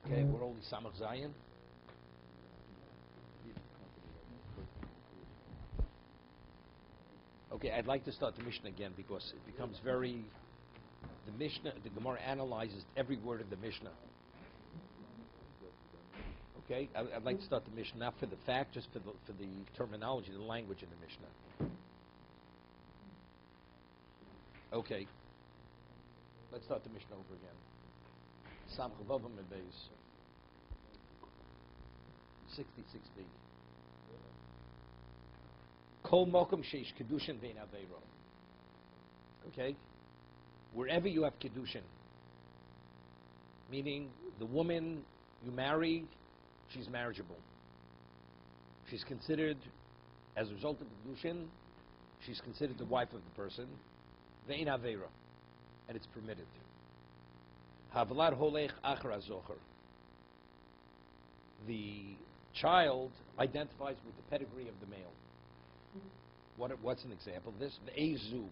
Okay, we're only Samach Zayin. Okay, I'd like to start the Mishnah again because it becomes very... The Mishnah, the Gemara analyzes every word of the Mishnah. Okay, I'd like to start the Mishnah not for the fact, just for the terminology, the language in the Mishnah. Okay, let's start the Mishnah over again. Sam Chavavim and Beis 66b. Kol mokum sheish kiddushin vein aveiro. Okay, wherever you have kiddushin, meaning the woman you marry, she's marriageable. She's considered, as a result of kiddushin, she's considered the wife of the person. Vein aveiro, and it's permitted. Havlat holech achra zocher. The child identifies with the pedigree of the male. What's an example of this? Ve'ezu.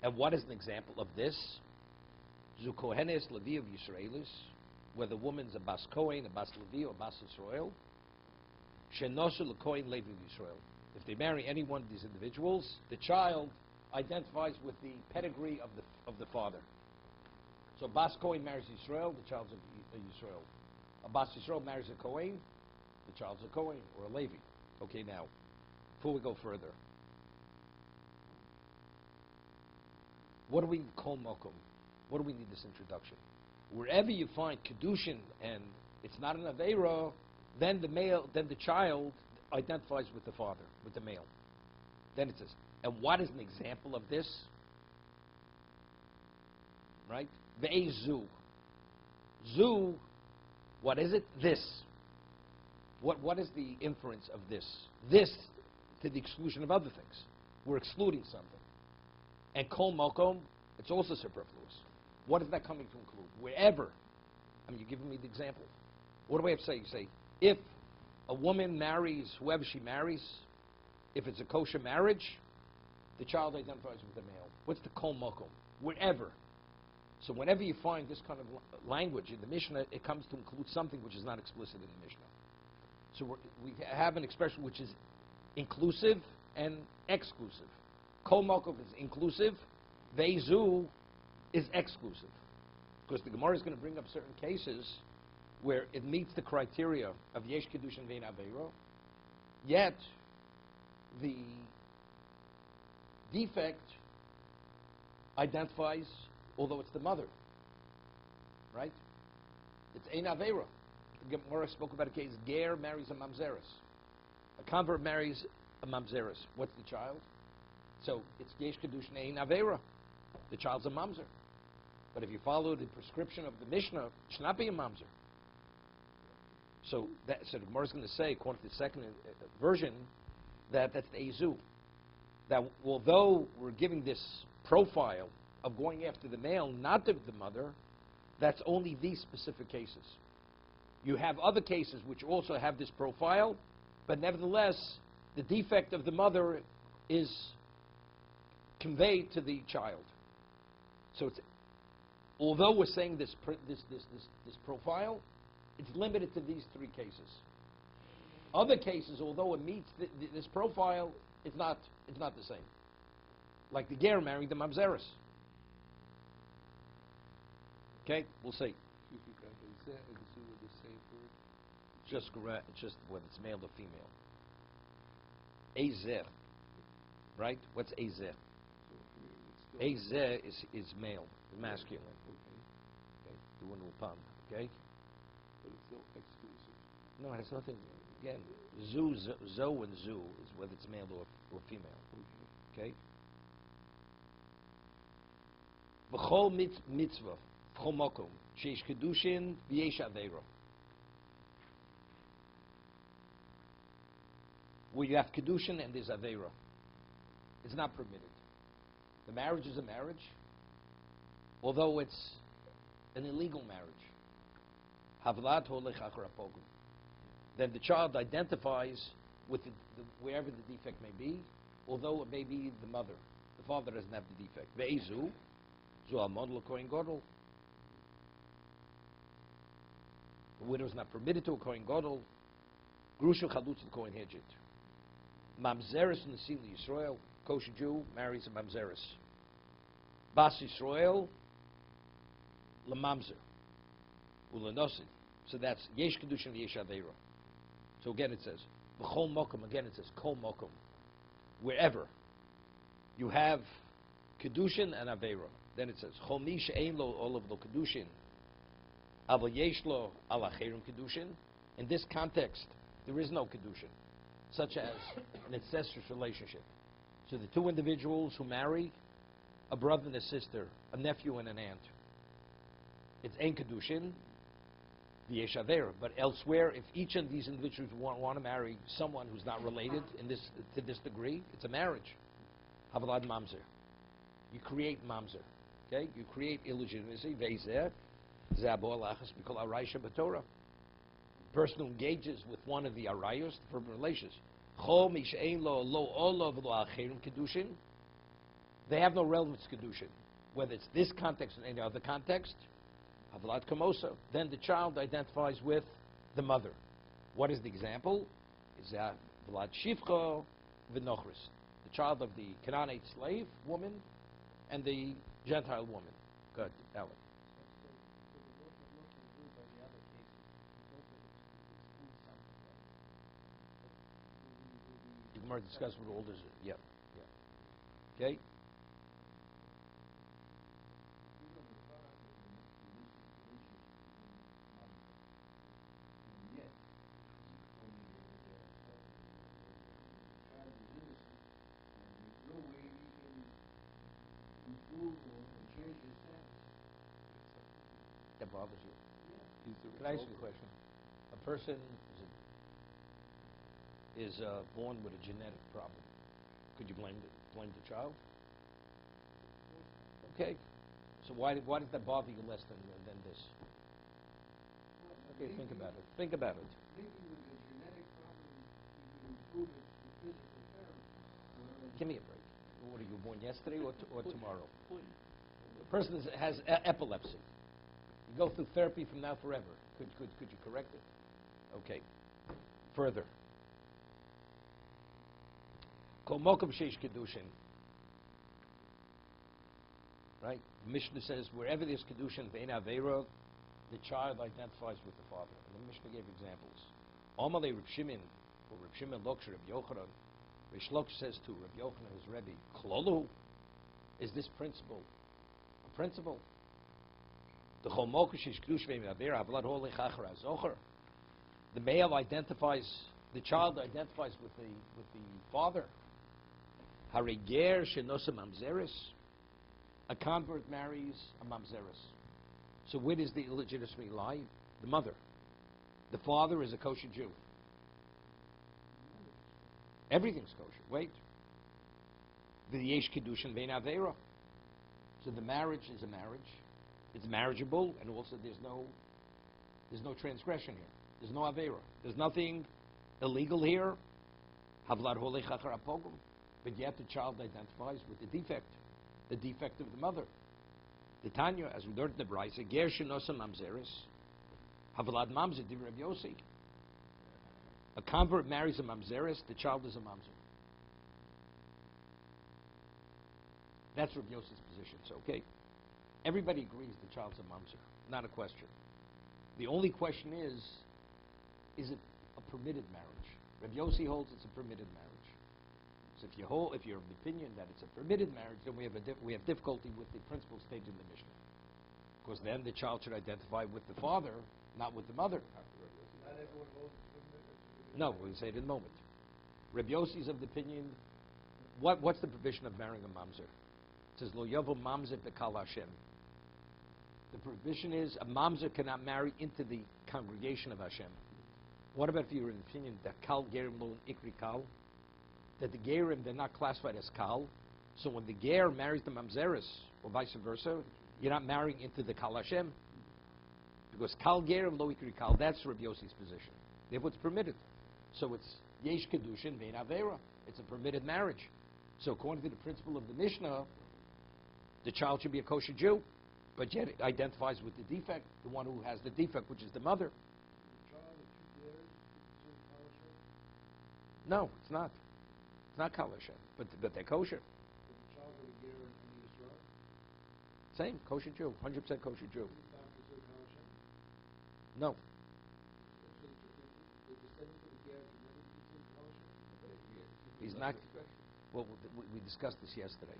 And what is an example of this? Zu kohenes levi of Yisraelis, where the woman's a bas kohen, a bas levi, or a bas Yisrael. Shenosu lekohen levi of Yisrael. If they marry any one of these individuals, the child identifies with the pedigree of the father. So bas kohen marries Yisrael, the child's a Yisrael. A bas Yisrael marries a kohen, the child's a kohen or a Levi. Okay, now, before we go further, what do we call mokum? What do we need this introduction? Wherever you find kiddushin and it's not an aveira, then the child identifies with the father, with the male. Then it says, and what is an example of this? Right? Ve'ezu. Zu, what is it? This. What is the inference of this? This to the exclusion of other things. We're excluding something. And kol mokom, it's also superfluous. What is that coming to include? Wherever. I mean, you're giving me the example. What do I have to say? You say, if a woman marries whoever she marries, if it's a kosher marriage, the child identifies with the male. What's the kol mokom? Wherever. So whenever you find this kind of language in the Mishnah, it comes to include something which is not explicit in the Mishnah. So we have an expression which is inclusive and exclusive. Kol mokom is inclusive. Ve'ezu is exclusive. Because the Gemara is going to bring up certain cases where it meets the criteria of yesh kiddushin vein aveiro, yet the defect identifies, although it's the mother, right? It's ein aveira. The Gemara spoke about a case: ger marries a mamzeres, a convert marries a mamzeres. What's the child? So it's yesh kiddushin ein aveira. The child's a mamzer. But if you follow the prescription of the Mishnah, it should not be a mamzer. So the Gemara is going to say, according to the second version, that's the ezu. That although we're giving this profile of going after the male, not the mother, that's only these specific cases. You have other cases which also have this profile, but nevertheless, the defect of the mother is conveyed to the child. So it's, although we're saying this profile, it's limited to these three cases. Other cases, although it meets this profile, it's not the same. Like the ger marrying the mamzeres. Okay, we'll see. Just whether it's male or female. Ezer, right? What's ezer? Ezer is male, masculine. Okay, the one will pump. Okay. But it's no exclusive. No, it has nothing. Again, zo and zu is whether it's male or female. Okay. V'chol mitzvah, v'chol mokom, sheish kiddushin v'yesh aveira. Where you have kiddushin and there's aveira, it's not permitted. The marriage is a marriage, although it's an illegal marriage. Havlat holech achra pogum. Then the child identifies with wherever the defect may be, although it may be the mother. The father doesn't have the defect. Ve'ezu, zu almod l'kohen gadol. The widow is not permitted to a Kohen Gadol. Grusha Chalutz the Kohen Hedjit. Mamzeres in the Seal Yisrael. Kosher Jew marries a Mamzeres. Bas Yisrael Lamamzer. Ulanosid. So that's Yesh Kedushin Yesh Aveira. So again it says, B'chol Mokum, again it says, Kol Mokum. Wherever you have Kedushin and Aveira. Then it says, Chol Mi She'ein Lo Olav Lo Kedushin. Aval Yesh Lo Ala Cherim Kedushin. In this context, there is no Kedushin, such as an incestuous relationship. So the two individuals who marry, a brother and a sister, a nephew and an aunt, it's Ein Kedushin, the Yesh Aveira. But elsewhere, if each of these individuals want to marry someone who's not related to this degree, it's a marriage. Havalad Mamzer. You create Mamzer. Okay? You create illegitimacy. Ve'zeh, Zabo Alachas, B'kol Araisha B'Torah. Person who engages with one of the arayos, the forbidden relations, they have no relevance to kedushin, whether it's this context or any other context. Havlat kamosa. Then the child identifies with the mother. What is the example? Is that Vlad Shivcha v'Nochris, the child of the Canaanite slave woman and the Gentile woman. Good, Ellen. Gemara discuss what old is it? Yeah. Okay. That bothers you. Can I ask you a question? A person is born with a genetic problem. Could you blame the child? Okay. So why does that bother you less than this? Okay, think about it. Think about it. Give me a break. What, are you born yesterday or tomorrow? The person has epilepsy. You go through therapy from now forever. Could you correct it? Okay. Further. Kol mokum sheish kedushin. Right? The Mishnah says wherever there's kedushin ve'en aveira, the child identifies with the father. And the Mishnah gave examples. Amalei Reb Shimon, or Reb Shimon Loksh Reb Yochanan. Rish Loksh says to Reb Yochanan, his Rebbe, Klolu, is this principle a principle? The chol mokum sheish kedushin ve'en aveira havlad holei chachar azocher. The male identifies, the child identifies with the father. Hariger shenosa mamzeres. A convert marries a mamzeres. So where does the illegitimacy lie? The mother. The father is a kosher Jew. Everything's kosher. Wait. The yesh kiddushin vein aveira. So the marriage is a marriage. It's marriageable, and also there's no transgression here. There's no aveira. There's nothing illegal here. Havlad holei chachar apogum. But yet the child identifies with the defect of the mother. The Tanya, as we learned in the Brisa, ger shenosa mamzeres, havlad mamzer div Rabbi Yossi. A convert marries a mamzeres, the child is a mamzer. That's Rabbi Yossi's position. So, okay, everybody agrees the child's a mamzer. Not a question. The only question is it a permitted marriage? Rabbi Yossi holds it's a permitted marriage. So if you're of the opinion that it's a permitted marriage, then we have difficulty with the principle stated in the Mishnah. Because then the child should identify with the father, not with the mother. No, we'll say it in a moment. Rabbi Yossi is of the opinion, what's the provision of marrying a mamzer? It says, Lo yavo mamzer bekal Hashem. The provision is a mamzer cannot marry into the congregation of Hashem. What about if you're in the opinion that kal gerim lo ikri kal? That the gerim, they're not classified as kal. So when the ger marries the mamzeres, or vice versa, you're not marrying into the kal Hashem. Because kal gerim lo ikri kal, that's Rabbi Yossi's position. Therefore it's permitted. So it's yesh kedushin vein avera. It's a permitted marriage. So according to the principle of the Mishnah, the child should be a kosher Jew, but yet it identifies with the defect, the one who has the defect, which is the mother. No, it's not. It's not Kal Hashem, but they're kosher. Is the child of a ger and Yisrael? Same, kosher Jew, 100% kosher Jew. Is it not considered Kal Hashem? No. So the descendant of the ger can never be considered Kal Hashem? He's not. Well, we discussed this yesterday.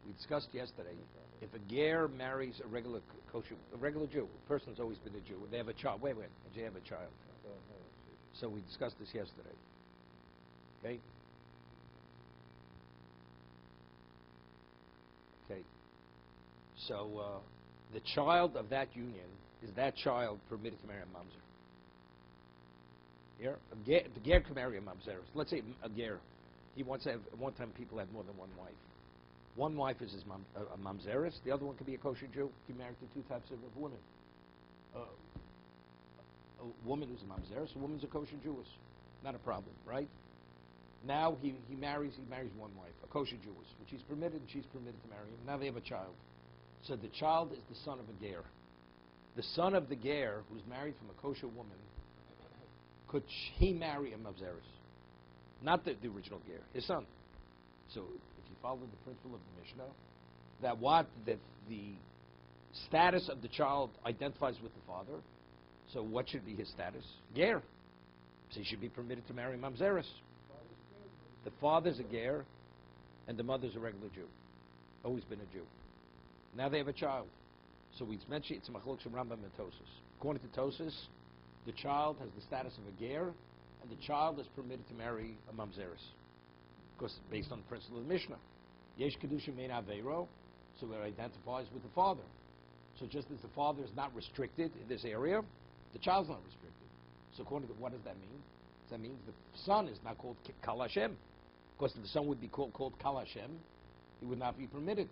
We discussed yesterday. If a ger marries a regular kosher, a regular Jew, a person's always been a Jew, and they have a child. Wait, they have a child. So we discussed this yesterday. Okay. Okay. So the child of that union, is that child permitted to marry a mamzer? Here, the ger can marry a mamzer. Let's say a ger. He wants to have, at one time people had more than one wife. One wife is a mamzeris, the other one could be a kosher Jew. He married to two types of women. A woman who's a mamzeris, a woman's a kosher Jewess. Not a problem, right? Now he marries one wife, a kosher Jewess, which he's permitted, and she's permitted to marry him. Now they have a child. So the child is the son of a ger. The son of the ger, who's married from a kosher woman, could he marry a mamzeris? Not the original ger, his son. So if you follow the principle of the Mishnah, that the status of the child identifies with the father, so what should be his status? Ger. So he should be permitted to marry mamzeris. The father's a ger, and the mother's a regular Jew. Always been a Jew. Now they have a child. So we mentioned it's machlokes from Rambam and Tosos. According to Tosos, the child has the status of a ger, and the child is permitted to marry a mamzeris. Because based on the principle of the Mishnah. Yesh kiddushin mein aveiro, so it identifies with the father. So just as the father is not restricted in this area, the child's not restricted. So according to what does that mean? That means the son is not called Kal Hashem. Because if the son would be called Kal Hashem, he would not be permitted.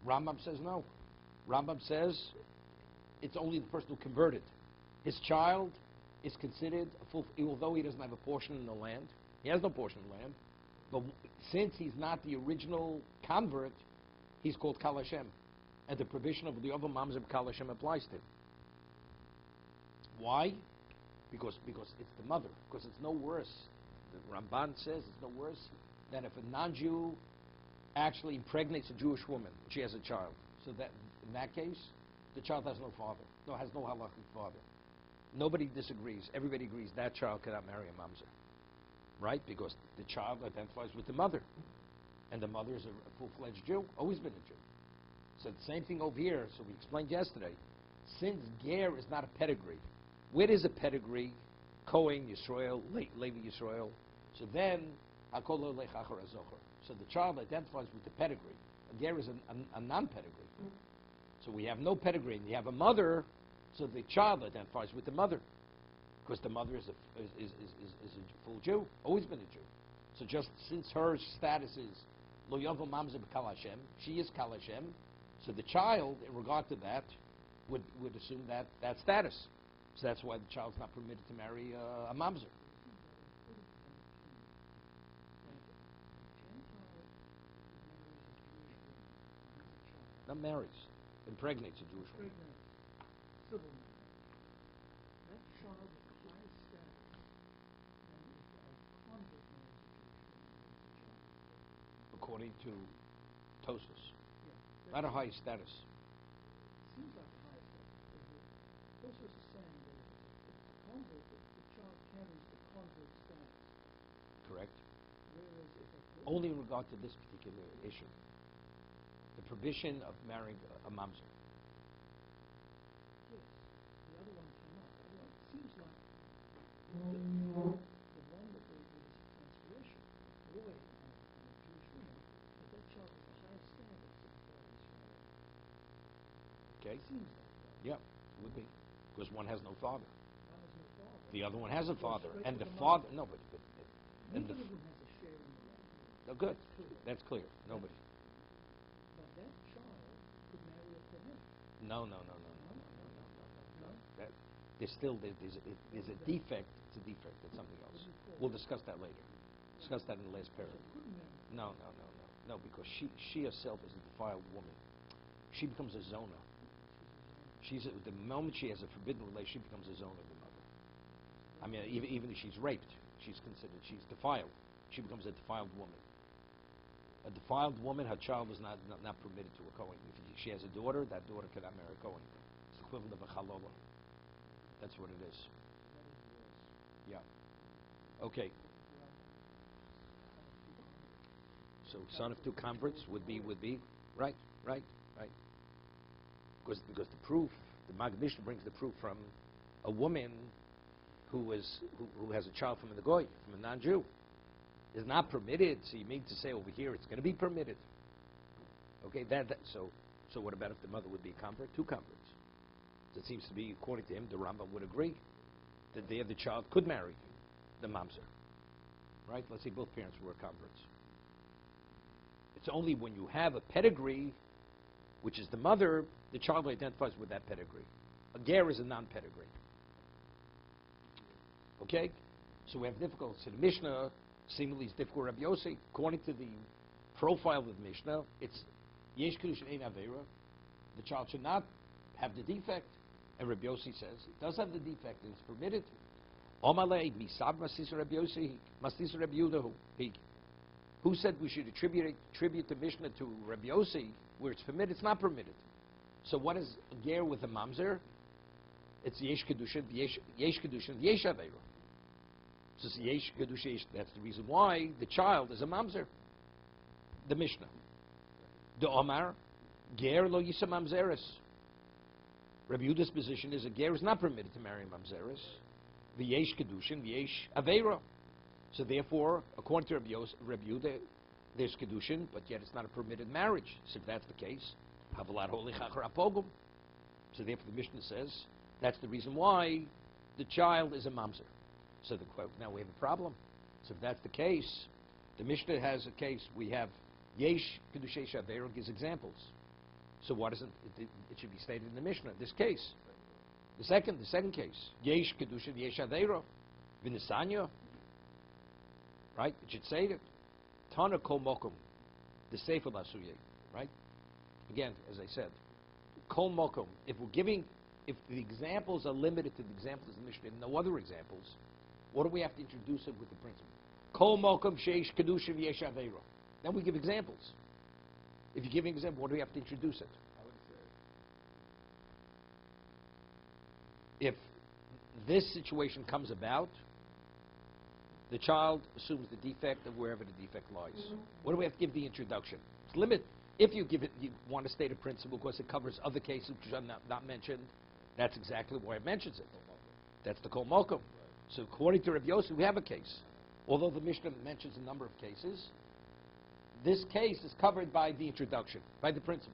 Rambam says no. Rambam says it's only the person who converted. His child is considered a full, although he doesn't have a portion in the land. He has no portion in the land. But since he's not the original convert, he's called Kal Hashem. And the provision of the other Mamzer Kal Hashem applies to him. Why? Because it's the mother. Because it's no worse. The Ramban says it's no worse than if a non-Jew actually impregnates a Jewish woman. She has a child. So that in that case, the child has no father. Has no halachic father. Nobody disagrees. Everybody agrees that child cannot marry a mamzer. Right? Because the child identifies with the mother. And the mother is a full-fledged Jew. Always been a Jew. So the same thing over here. So we explained yesterday. Since ger is not a pedigree, where is a pedigree? Kohen Yisrael, Levi Yisrael. So then, Hakol Lech Achar Azocher. So the child identifies with the pedigree. A ger is a non-pedigree. So we have no pedigree. And you have a mother, so the child identifies with the mother. Because the mother is a full Jew, always been a Jew. So just since her status is Lo Yovel Mamzer Kal Hashem, she is Kal Hashem, so the child, in regard to that, would assume that status. So that's why the child's not permitted to marry a mamzer. Not marries, impregnates a Jewish woman. Civil marriage. That child has the highest status than if a convert marries a Jewish woman and has a child. According to Tosos. Yeah. Not a high status. Seems like the highest status. Tosos is saying that the convert, the child carries the convert status. Correct. Whereas if a Only in regard to this particular issue. The provision of marrying a mamzer. yes, the other one cannot. The other one seems like the one that there is transgression away on a Jewish woman, that child has the highest status of Israel. Okay? Seems like that. Yeah, would be. Because one has no father. One has no father. The other one has a father. Straight And to the the father, mother. no, and Neither of them has a share in the land. no, good. That's clear. That's clear. Nobody. But that child could marry a Kohen. No. That, there's a defect. It's a defect. It's something else. We'll discuss that later. Discuss that in the last So paragraph. it couldn't marry. No, because she herself is a defiled woman. She becomes a zona. The moment she has a forbidden relation, she becomes a zona of the mother. I mean, even if she's raped, she's considered, she's defiled. she becomes a defiled woman. A defiled woman, her child is not permitted to a Kohen. If she has a daughter, that daughter cannot marry a Kohen. It's the equivalent of a chalola. That's what it is. Yeah. Okay. So son of two converts would be right. Because the proof, the Maggid Mishnah brings the proof from a woman who has a child from a goy, from a non-Jew, is not permitted. So you mean to say over here it's going to be permitted? Okay, so what about if the mother would be a convert? Two converts. So it seems to be, according to him, the Rambam would agree that there the child could marry the mamzer. Right? Let's say both parents were converts. It's only when you have a pedigree, which is the mother, the child identifies with that pedigree. A ger is a non-pedigree. Okay? So we have difficulties. So the Mishnah seemingly is difficult. Rabbi Yossi, according to the profile of the Mishnah, it's yesh kiddushin ein avera. The child should not have the defect. And Rabbi Yossi says it does have the defect and it's permitted. Omalei misab masisa Rabbi Yossi masisa Rabbi Yehuda. Who said we should attribute the Mishnah to Rabbi Yossi where it's permitted? It's not permitted. So what is a ger with a mamzer? It's yesh kedushin, yesh avera. So it's yesh kedushin. That's the reason why the child is a mamzer. The Mishnah. The Omar, ger lo yisa mamzeres. Rabbi Yehuda's position is a ger is not permitted to marry a mamzeres. The yesh kedushin, yesh avera. So therefore, according to Rabbi Yehuda, there's kedushin, but yet it's not a permitted marriage. So if that's the case, havalat holy chachar apogum. So therefore, the Mishnah says that's the reason why the child is a mamzer. So now we have a problem. So if that's the case, the Mishnah has a case. We have yesh kedushay shavera gives examples. So what isn't it should be stated in the Mishnah? This case, the second case, yesh kedushin yesh avera v'nisanya. Right? It should say that Tana kol mokum, the sefer lasuye. Right? Again, as I said, kol mokum. If the examples are limited to the examples of the Mishnah and no other examples, what do we have to introduce it with the principle? Kol mokum sheish kedushin yesh avera. Then we give examples. If you give an example, what do we have to introduce it? I would say If this situation comes about, the child assumes the defect of wherever the defect lies. What do we have to give the introduction? It's limit. If you give it, you want to state a principle because it covers other cases which are not mentioned. That's exactly why it mentions it. That's the kol mokum. Right. So according to Rabbi Yossi, we have a case. Although the Mishnah mentions a number of cases, this case is covered by the introduction, by the principle.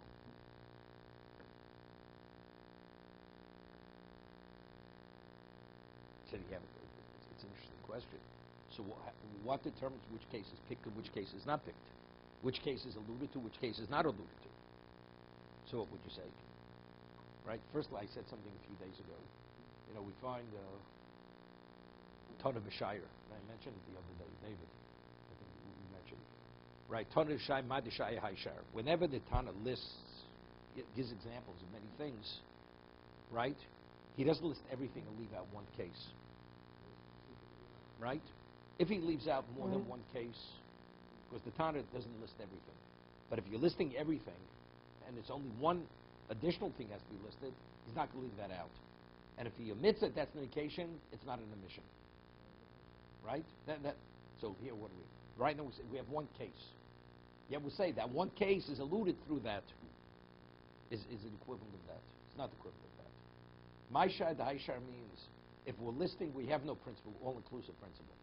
So you have it's an interesting question. So what determines which case is picked and which case is not picked? Which case is alluded to, which case is not alluded to? So what would you say? Right? First, I said something a few days ago. You know, we find Tana B'Shire. I mentioned it the other day, David. I think we mentioned it. Right? Tana B'Shire, Mad B'Shire, Haishar. Whenever the Tana lists, it gives examples of many things, right? He doesn't list everything and leave out one case. Right? If he leaves out more than one case, because the Tana doesn't list everything. But if you're listing everything, and it's only one additional thing has to be listed, he's not going to leave that out. And if he omits it, that's an indication it's not an omission. Right? So here, what do we? Right now, we have one case. Yeah, we say that one case is alluded through that. Is an equivalent of that. It's not the equivalent of that. Maishar Daishar means if we're listing, we have no principle, all-inclusive principle.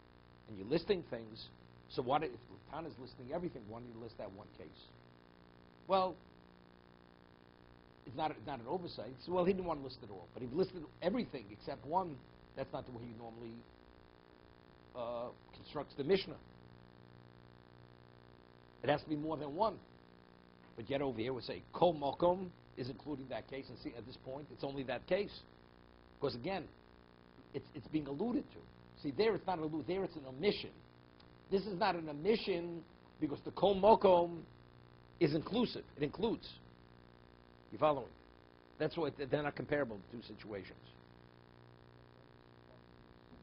And you're listing things, so what if Tana is listing everything, why don't you list that one case? Well, it's not an oversight. So, well, he didn't want to list it all. But if he listed everything except one, that's not the way he normally constructs the Mishnah. It has to be more than one. But yet over here we say, Kol Mokom is including that case. And see, at this point, it's only that case. Because again, it's being alluded to. See, there it's not an allusion. There it's an omission. This is not an omission because the Kol Mokom is inclusive. It includes. You following? That's why they're not comparable to two situations.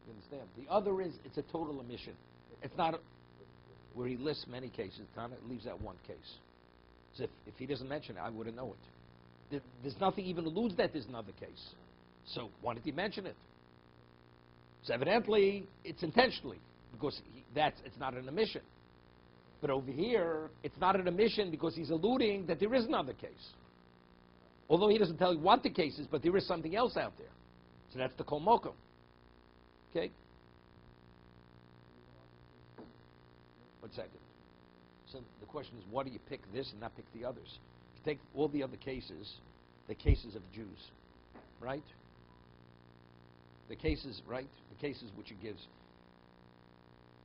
You understand? The other is it's a total omission. It's not. where he lists many cases, Tana leaves out one case. So if he doesn't mention it, I wouldn't know it. There's nothing even alludes that there's another case. So why did he mention it? So evidently, it's intentionally, because it's not an omission. But over here, it's not an omission because he's alluding that there is another case. Although he doesn't tell you what the case is, but there is something else out there. So that's the kol mokum. Okay? 1 second. So the question is, why do you pick this and not pick the others? If you take all the other cases, the cases of Jews, right? The cases, right? The cases which he gives,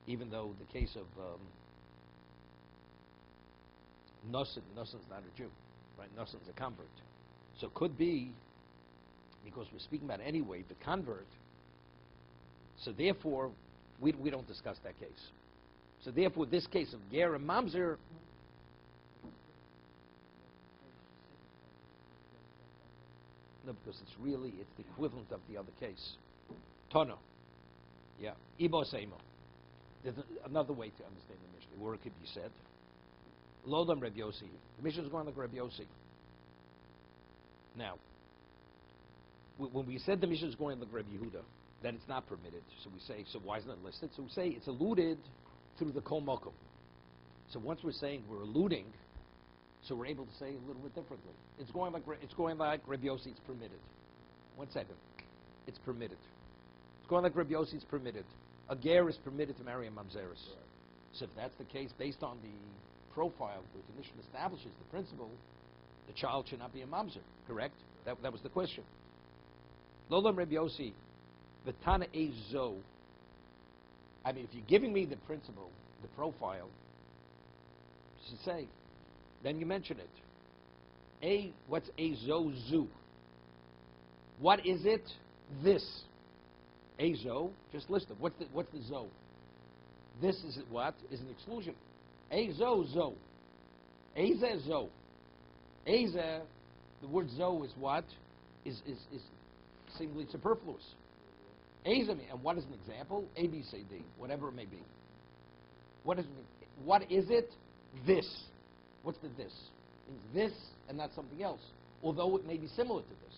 even though the case of Nosson is not a Jew, right? Nosson's a convert. So it could be, because we're speaking about anyway, the convert, so therefore, we don't discuss that case. So therefore, this case of Ger and Mamzer, no, because it's the equivalent of the other case. Tono. Yeah. Ibo Seimo. There's another way to understand the Mishnah, or it could be said. Lodam Reb Yossi. The Mishnah is going like Reb Yossi. Now, when we said the Mishnah is going like Reb Yehuda, then it's not permitted. So we say, so why isn't it listed? So we say it's alluded through the kol mokum. So once we're saying we're alluding, so we're able to say a little bit differently. It's going like Reb Yossi. It's permitted. 1 second. It's permitted. It's going like Reb Yossi. It's permitted. A ger is permitted to marry a mamzeris. Right. So if that's the case, based on the profile which the Mishnah establishes the principle, the child should not be a mamzer. Correct? That was the question. Lolam Reb Yossi, v'tana ezo. I mean, if you're giving me the principle, the profile, to say, then you mention it. What's ezo zu? What is it? This. Ezo, just list it. What's the zo? This is what? Is an exclusion. Ezo zo. Eze zo. Eze, the word zo is what? Is seemingly superfluous. Eze, and what is an example? A, B, C, D, whatever it may be. What is it? This. What's the this? It means this and not something else. Although it may be similar to this.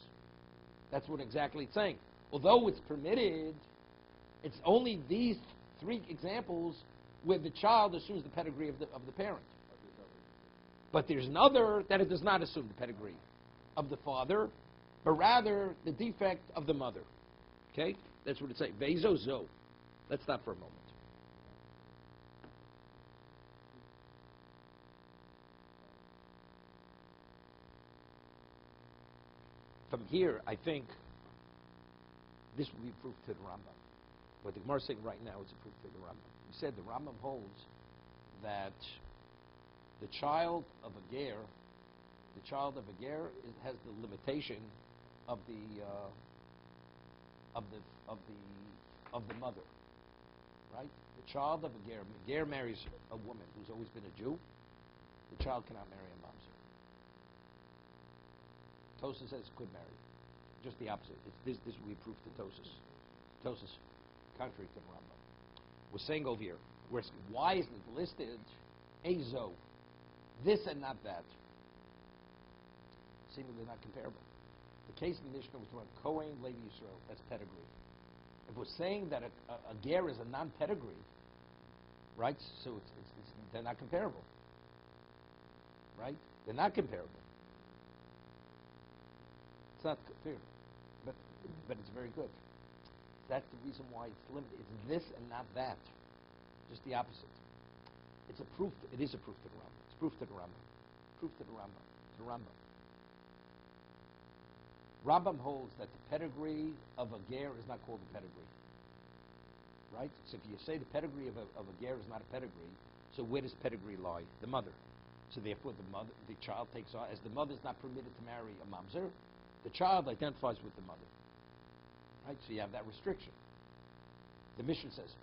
That's what exactly it's saying. Although it's permitted, it's only these 3 examples where the child assumes the pedigree of the parent. But there's another that it does not assume the pedigree of the father, but rather the defect of the mother. Okay? That's what it's saying. Vezo zo. Let's stop for a moment. From here, I think this will be proof to the Rambam. What the Gemara is saying right now is a proof to the Rambam. He said the Rambam holds that the child of a ger has the limitation of the mother, right? The child of a ger marries a woman who's always been a Jew. The child cannot marry a mamzer. Tosas says could marry. Just the opposite. This will be proof to Tosas. Tosas, contrary to the Rambam. We're saying over here, why isn't it listed ezo, this and not that? Seemingly not comparable. The case in the Mishnah was about Kohen, Levi, Yisrael. That's pedigree. If we're saying that a ger is a non-pedigree, right? So they're not comparable, right? They're not comparable. It's not fair, but it's very good. That's the reason why it's limited. It's this and not that. Just the opposite. It's a proof. It is a proof to the Rambam. It's proof to the Rambam. Proof to the Rambam. To the Rambam. Rambam holds that the pedigree of a ger is not called a pedigree. Right? So if you say the pedigree of a ger is not a pedigree, so where does pedigree lie? The mother. So therefore the child takes on, as the mother is not permitted to marry a mamzer, the child identifies with the mother. Right? So you have that restriction. The Mishnah says,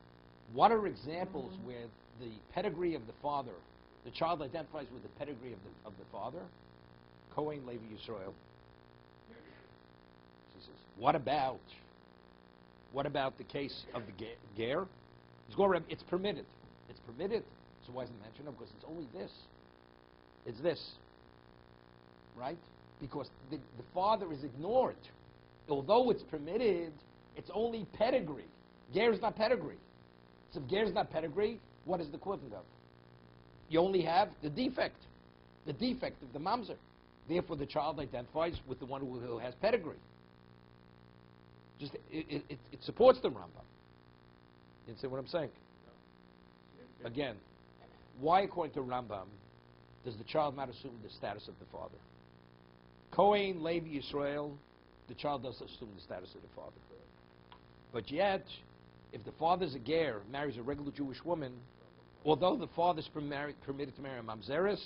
what are examples where the pedigree of the father, the child identifies with the pedigree of the father? Kohen, Levi, Yisrael. She says, what about the case of the ger? It's permitted. It's permitted. So why isn't it mentioned? Because it's only this. It's this. Right? Because the father is ignored. Although it's permitted, it's only pedigree. Ger is not pedigree. So if ger is not pedigree, what is the equivalent of? You only have the defect of the mamzer. Therefore, the child identifies with the one who has pedigree. Just it supports the Rambam. You see what I'm saying? Again, why, according to Rambam, does the child not assume the status of the father? Kohen, Levi, Yisrael, the child does assume the status of the father. But yet, if the father's a ger, marries a regular Jewish woman, although the father's permitted to marry a mamzeres,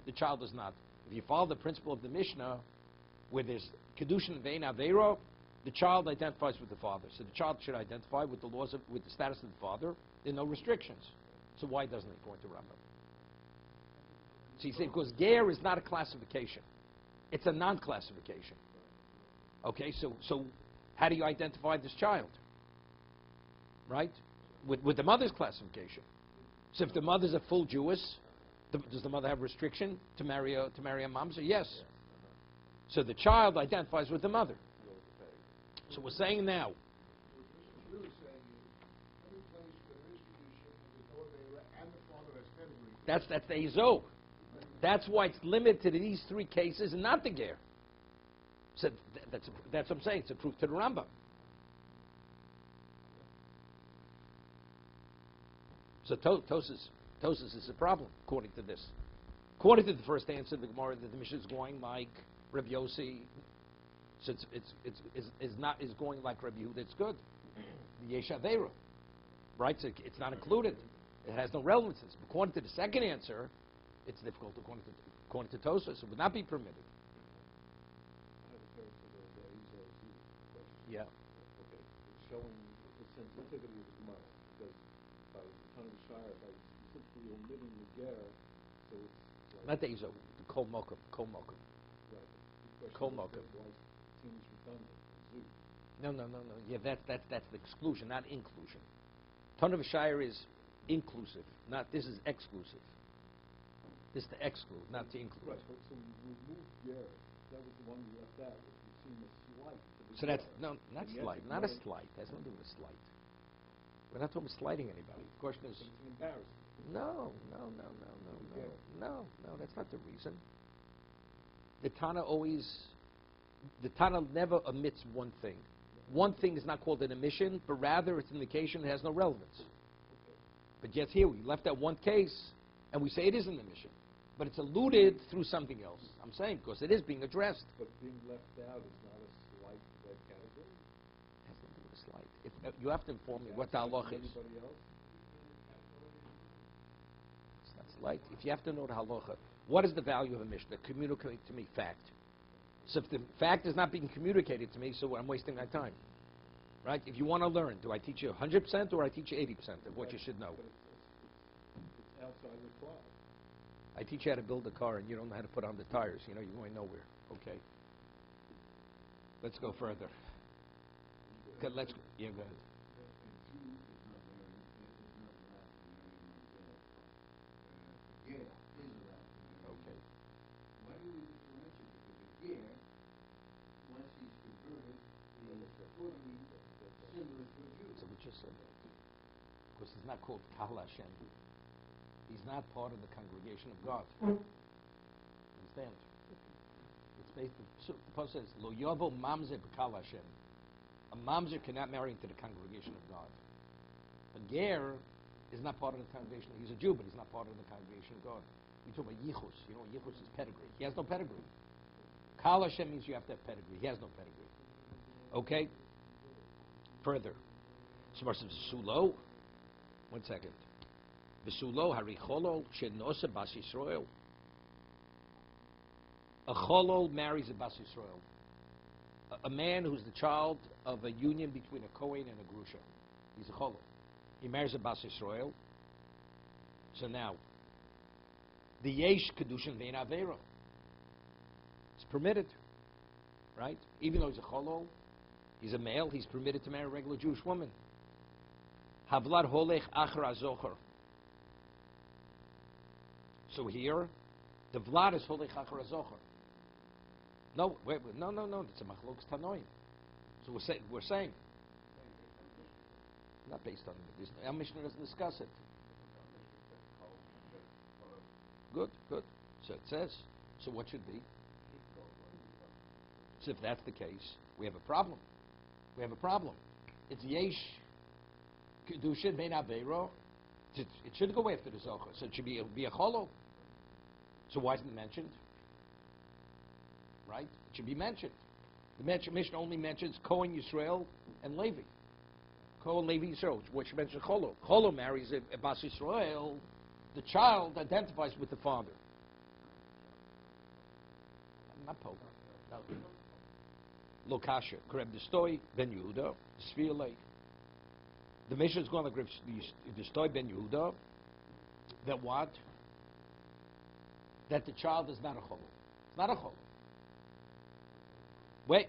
the child does not. If you follow the principle of the Mishnah, where there's kiddushin vein aveiro, the child identifies with the father. So the child should identify with the laws with the status of the father. There are no restrictions. So why doesn't it, according to Rambam? So you say because ger is not a classification; it's a non-classification. Okay, so how do you identify this child? Right, with the mother's classification. So if the mother's a full Jewess, does the mother have restriction to marry a mamzer? Yes. So the child identifies with the mother. So we're saying now. What it's really saying is, every place where there is kiddushin and there's no Aveira and the father has pedigree. That's the Ezo. That's why it's limited to these three cases and not the ger. So that's what I'm saying. It's a proof to the Rambam. So Tosas is a problem, according to this. According to the first answer, the Gemara, that the Mishnah is going like Rabbi Yossi. So is going like Rabbi Yehuda. It's good. The Yesh Aveira, right? So it's not included. It has no relevance. According to the second answer, it's difficult. According to Tosas, it would not be permitted. I refer to the Ezo question. Yeah. Okay, it's showing the sensitivity of the Gemara, because by the time of Shire, by specifically omitting the ger, so it's like... Not the Ezo, the Kol Mokum. Right. The Kol question Mokum. is, why it seems redundant, zoo. No. Yeah, that's the exclusion, not inclusion. Ton of Shire is inclusive, not this is exclusive. This is to exclude, not to include. Right, but so you removed ger, that was the one you left out, it would seem a slight to the So that's ger. not And yet slight, the not a Gemara- slight. That's nothing to do with a slight. We're not talking about slighting anybody. The question is, It's an embarrassment. no. That's not the reason. The Tana never omits one thing. One thing is not called an omission, but rather it's an indication it has no relevance. But yet here we left out one case, and we say it is an omission, but it's alluded through something else. I'm saying because it is being addressed. But being left out is not a slight to that category? It has nothing to do with a slight. You have to inform me what the halach is. Anybody else? It's not slight. If you have to know the halacha, what is the value of a mishnah? Communicate to me fact. So if the fact is not being communicated to me, so I'm wasting my time. Right? If you want to learn, do I teach you 100% or I teach you 80% of what you should know? But it's outside the class. I teach you how to build a car and you don't know how to put on the tires. You're going nowhere. Okay. Let's go further. Okay, go ahead. Okay. Why do we differentiate? Because the ger, once he's converted, is totally similar to a Jew. So we just said that. Because he's not called Kal Hashem. He's not part of the congregation of God. Understand? It's based on, the Pasuk says, Lo yovo mamzer b'Kal Hashem. A mamzer cannot marry into the congregation of God. A ger is not part of the congregation. He's a Jew, but he's not part of the congregation of God. We talk about yichus. Yichus is pedigree. He has no pedigree. Kal Hashem means you have to have pedigree. He has no pedigree. Okay? Further. So Sulo. 1 second. V'sulo haricholo shenose bas Yisrael. A cholol marries a bas Yisrael. A man who's the child of a union between a Kohen and a Grusha. He's a cholol. He marries a bas Yisrael. So now, the yesh kiddushin vein aveira. It's permitted, right? Even though he's a cholol, he's a male. He's permitted to marry a regular Jewish woman. Havlad holech achra zocher. So here, the vlad is holy chachar azocher. No, wait, no. It's a machlokes tanoim. So we're saying, not based on this. Our Mishnah doesn't discuss it. Good. So it says. So what should be? So if that's the case, we have a problem. It's yesh kiddushin bein aveiro. It should go after the zocher. So it should be a cholo. So why isn't it mentioned? Right? It should be mentioned. The Mishnah only mentions Kohen Yisrael and Levi. Kohen, Levi, Yisrael, which mentions Cholo. Cholo marries a Bas Yisrael. The child identifies with the father. Not Pope. No. Lokasha, Kreb Destoy, Ben Yehuda, Sphere Lake. The Mishnah is going to grab Destoy, Ben Yehuda. That what? That the child is not a Cholo. It's not a Cholo. Wait.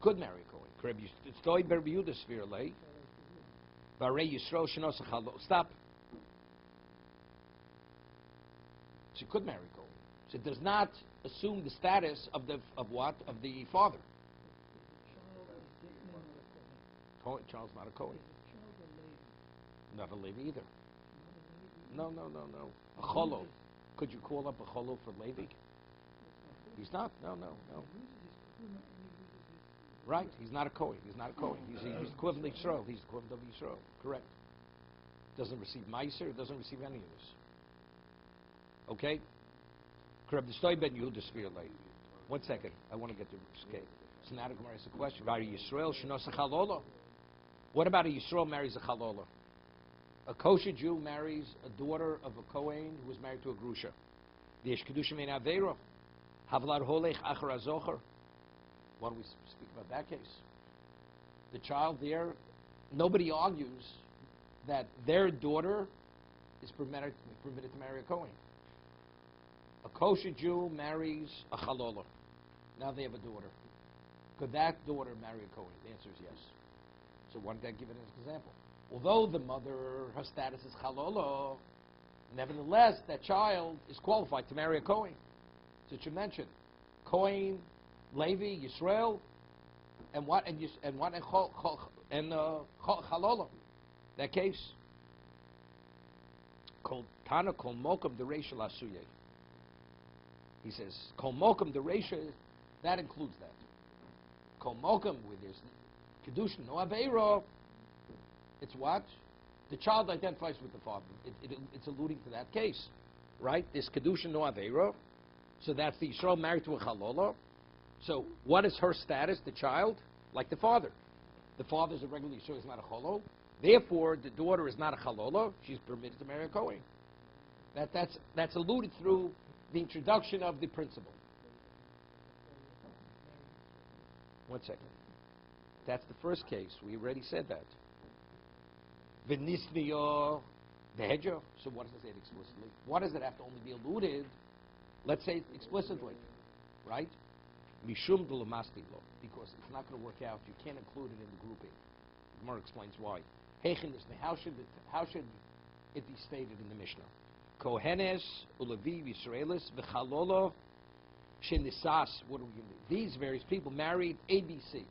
Could marry a Kohen. Kreb Destoy, Ben Yehuda, Sphere Lake. Barei Yisrael, Shenos Chalo. Stop. She could marry Kohen. So it does not assume the status of the what? Of the father. Child's not a Kohen. Not a Levi either. No. A Cholo. Could you call up a Cholo for Levi? He's not. No. Right. He's not a Kohen. He's the equivalent of Yisrael. He's the equivalent of Yisrael. Correct. Doesn't receive Meiser. Doesn't receive any of this. Okay? One second. I want to get to escape. So now the Gemara asks a question. What about a Yisrael marries a Chalola? A kosher Jew marries a daughter of a Kohen who was married to a Grusha. The kiddushin mein aveiro. Havlar holech achar azocher. What do we speak about that case? The child there, nobody argues that their daughter is permitted to marry a Kohen. A kosher Jew marries a Chalola. Now they have a daughter. Could that daughter marry a Kohen? The answer is yes. So why don't I give it as an example? Although the mother, her status is Chalola, nevertheless, that child is qualified to marry a Kohen. So it should mention Kohen, Levi, Yisrael, and what? And Chalola. That case. Kol Tana Kol Mokum the Reisha Lasuye. He says, Kol Mokum the Reisha, that includes that. Kol Mokum, where there's kiddushin, no aveiro, it's what? The child identifies with the father. It's alluding to that case, right? There's kiddushin, no aveiro. So that's the Yisrael married to a Chalola. So what is her status, the child? Like the father. The father is a regular Yisrael, he's not a Cholo. Therefore, the daughter is not a Chalola. She's permitted to marry a Kohen. That's alluded through the introduction of the principle. One second. That's the first case. We already said that. V'nisniyo v'hedyo. So what does it say it explicitly? Why does it have to only be alluded? Let's say it explicitly, right? Mishum d'lamasti lo, because it's not going to work out. You can't include it in the grouping. Gemara explains why. How should it be stated in the Mishnah? Kohenes ulevi Yisraelis v'chalolo shenisas. What do we do? These various people married ABC.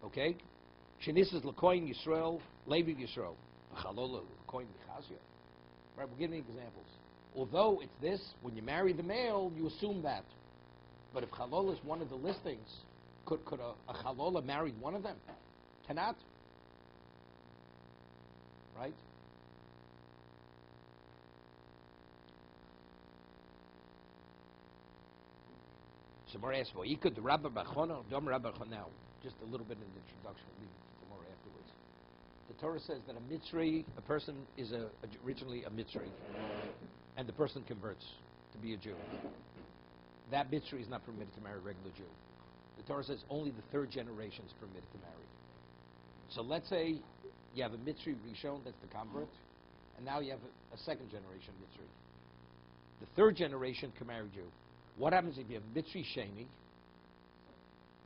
Okay, shenisas lekoyin Yisrael, Levi Yisrael, v'chalolo lekoyin v'chazia. Right, we're giving examples. Although it's this, when you marry the male, you assume that. But if chalola is one of the listings, could a chalola marry one of them? Cannot. Right? So Mara asks, well, you could Rabbi Bachona, Dom Rabbi Bachona. Now, just a little bit in the introduction, we'll leave it for tomorrow afterwards. The Torah says that a Mitzri, a person is originally a Mitzri, and the person converts to be a Jew. That Mitzri is not permitted to marry a regular Jew. The Torah says only the third generation is permitted to marry. So let's say you have a Mitzri Rishon, that's the convert, and now you have a second generation Mitzri. The third generation can marry Jew. What happens if you have Mitzri Sheni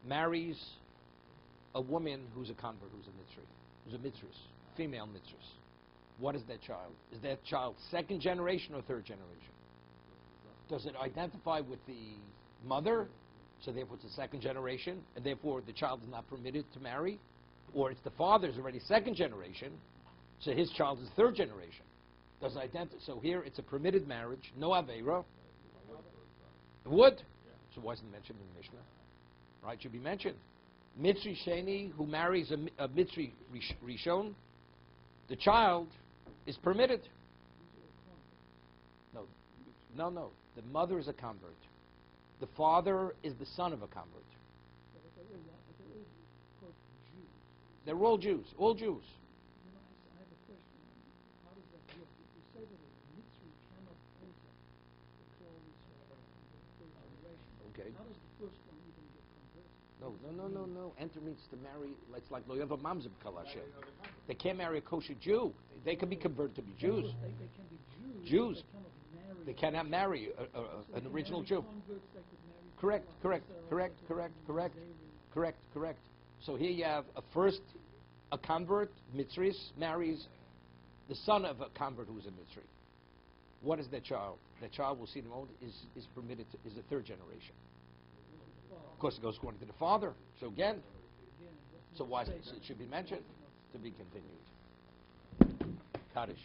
marries a woman who's a convert, who's a Mitzri, who's a Mitzris? female mitzvahs. What is that child? Is that child second generation or third generation? Does it identify with the mother, so therefore it's a second generation, and therefore the child is not permitted to marry? Or it's the father's already second generation, so his child is third generation. Does it identify? So here it's a permitted marriage, no aveira. It would. So why isn't it mentioned in the Mishnah? Right, should be mentioned. Mitzri Sheni, who marries a Mitzri Rishon, the child is permitted. No. The mother is a convert. The father is the son of a convert. They're all Jews. All Jews. You know, I have a question. How does that work? You say that a mitzvah cannot enter the clothes of the third generation. Okay. How does the first one even get converted? No. Enter means to marry. It's like lo yava mamzer b'kalashem. They can't marry a kosher Jew. They can be converted to be Jews. They can be Jews. Jews. They cannot marry. They cannot marry So an they original can Jew. marry converts, they could marry Correct. So here you have a convert, Mitzris, marries the son of a convert who is a Mitzri. What is that child? That child, we'll see in a moment, is permitted to, is a third generation. Of course, it goes according to the father. So again, so why? So it should be mentioned to be continued. Kaddish.